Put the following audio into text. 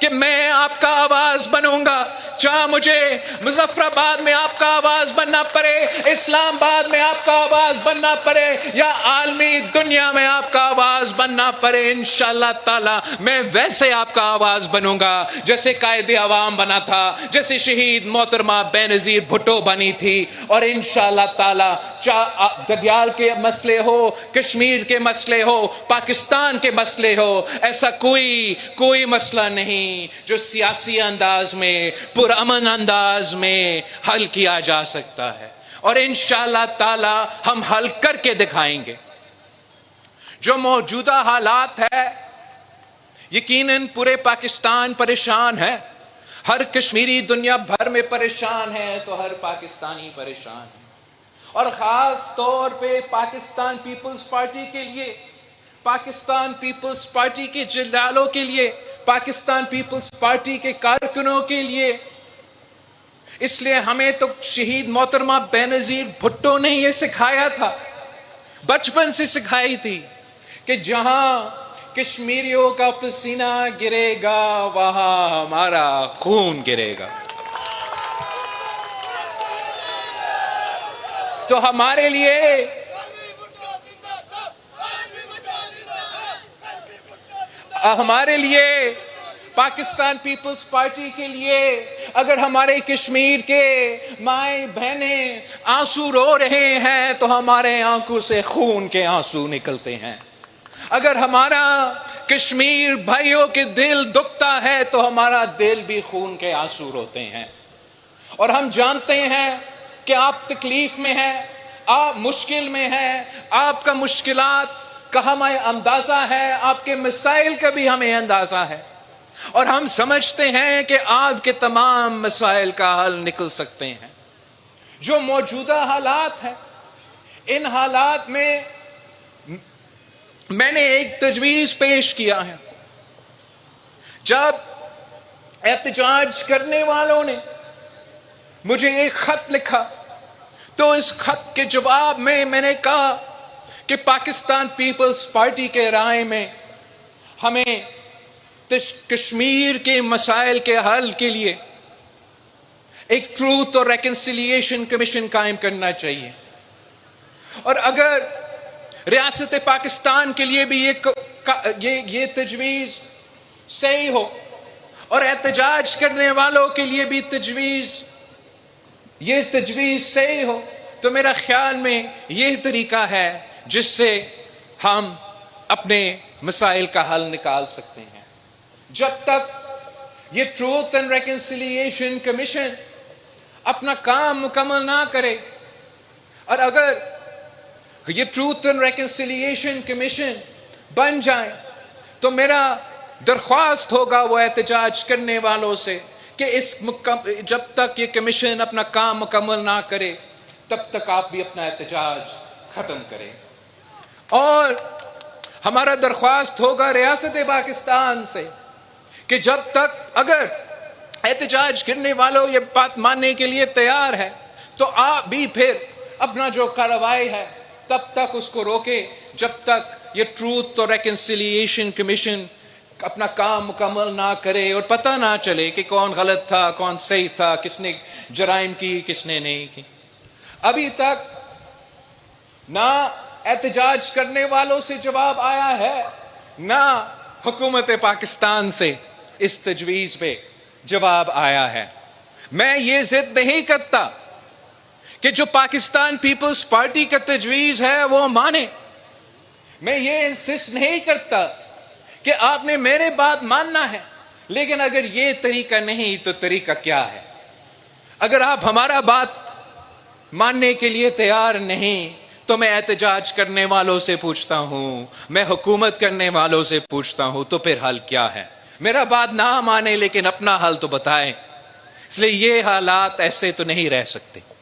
کہ میں آپ کا آواز بنوں گا، چاہے مجھے مظفر آباد میں آپ کا آواز بننا پڑے، اسلام آباد میں آپ کا آواز بننا پڑے، یا عالمی دنیا میں آپ کا آواز بننا پڑے، انشاءاللہ تعالی میں ویسے آپ کا آواز بنوں گا جیسے قائد عوام بنا تھا، جیسے شہید محترمہ بے نظیر بھٹو بنی تھی، اور انشاءاللہ تعالی دریال کے مسئلے ہو، کشمیر کے مسئلے ہو، پاکستان کے مسئلے ہو، ایسا کوئی مسئلہ نہیں جو سیاسی انداز میں، پرامن انداز میں حل کیا جا سکتا ہے، اور انشاءاللہ تعالی ہم حل کر کے دکھائیں گے۔ جو موجودہ حالات ہے، یقیناً پورے پاکستان پریشان ہے، ہر کشمیری دنیا بھر میں پریشان ہے تو ہر پاکستانی پریشان ہے، اور خاص طور پہ پاکستان پیپلز پارٹی کے لیے، پاکستان پیپلز پارٹی کے جنرالوں کے لیے، پاکستان پیپلز پارٹی کے کارکنوں کے لیے۔ اس لیے ہمیں تو شہید محترمہ بے نظیر بھٹو نے یہ سکھایا تھا، بچپن سے سکھائی تھی کہ جہاں کشمیریوں کا پسینہ گرے گا وہاں ہمارا خون گرے گا۔ تو ہمارے لیے پاکستان پیپلز پارٹی کے لیے، اگر ہمارے کشمیر کے مائیں بہنیں آنسو رو رہے ہیں تو ہمارے آنکھوں سے خون کے آنسو نکلتے ہیں، اگر ہمارا کشمیر بھائیوں کے دل دکھتا ہے تو ہمارا دل بھی خون کے آنسو روتے ہیں، اور ہم جانتے ہیں کہ آپ تکلیف میں ہیں، آپ مشکل میں ہیں، آپ کا مشکلات کا ہمیں اندازہ ہے، آپ کے مسائل کا بھی ہمیں اندازہ ہے، اور ہم سمجھتے ہیں کہ آپ کے تمام مسائل کا حل نکل سکتے ہیں۔ جو موجودہ حالات ہیں، ان حالات میں نے ایک تجویز پیش کیا ہے۔ جب احتجاج کرنے والوں نے مجھے ایک خط لکھا تو اس خط کے جواب میں نے کہا کہ پاکستان پیپلز پارٹی کے رائے میں ہمیں کشمیر کے مسائل کے حل کے لیے ایک ٹروتھ اور ریکنسیلیشن کمیشن قائم کرنا چاہیے، اور اگر ریاست پاکستان کے لیے بھی یہ تجویز صحیح ہو اور احتجاج کرنے والوں کے لیے بھی یہ تجویز صحیح ہو، تو میرا خیال میں یہ طریقہ ہے جس سے ہم اپنے مسائل کا حل نکال سکتے ہیں۔ جب تک یہ ٹروتھ اینڈ ریکنسیلیشن کمیشن اپنا کام مکمل نہ کرے، اور اگر یہ ٹروتھ اینڈ ریکنسیلیشن کمیشن بن جائے تو میرا درخواست ہوگا وہ احتجاج کرنے والوں سے کہ جب تک یہ کمیشن اپنا کام مکمل نہ کرے تب تک آپ بھی اپنا احتجاج ختم کریں، اور ہمارا درخواست ہوگا ریاست پاکستان سے کہ جب تک اگر احتجاج کرنے والوں یہ بات ماننے کے لیے تیار ہے تو آپ بھی پھر اپنا جو کارروائی ہے تب تک اس کو روکے جب تک یہ ٹروتھ اور ریکنسیلیشن کمیشن اپنا کام مکمل نہ کرے اور پتہ نہ چلے کہ کون غلط تھا کون صحیح تھا، کس نے جرائم کی کس نے نہیں کی۔ ابھی تک نہ احتجاج کرنے والوں سے جواب آیا ہے، نہ حکومت پاکستان سے اس تجویز پہ جواب آیا ہے۔ میں یہ ضد نہیں کرتا کہ جو پاکستان پیپلز پارٹی کا تجویز ہے وہ مانے، میں یہ انسسٹ نہیں کرتا کہ آپ نے میرے بات ماننا ہے، لیکن اگر یہ طریقہ نہیں تو طریقہ کیا ہے؟ اگر آپ ہمارا بات ماننے کے لیے تیار نہیں تو میں احتجاج کرنے والوں سے پوچھتا ہوں، میں حکومت کرنے والوں سے پوچھتا ہوں، تو پھر حل کیا ہے؟ میرا بات نہ مانے لیکن اپنا حل تو بتائیں۔ اس لیے یہ حالات ایسے تو نہیں رہ سکتے۔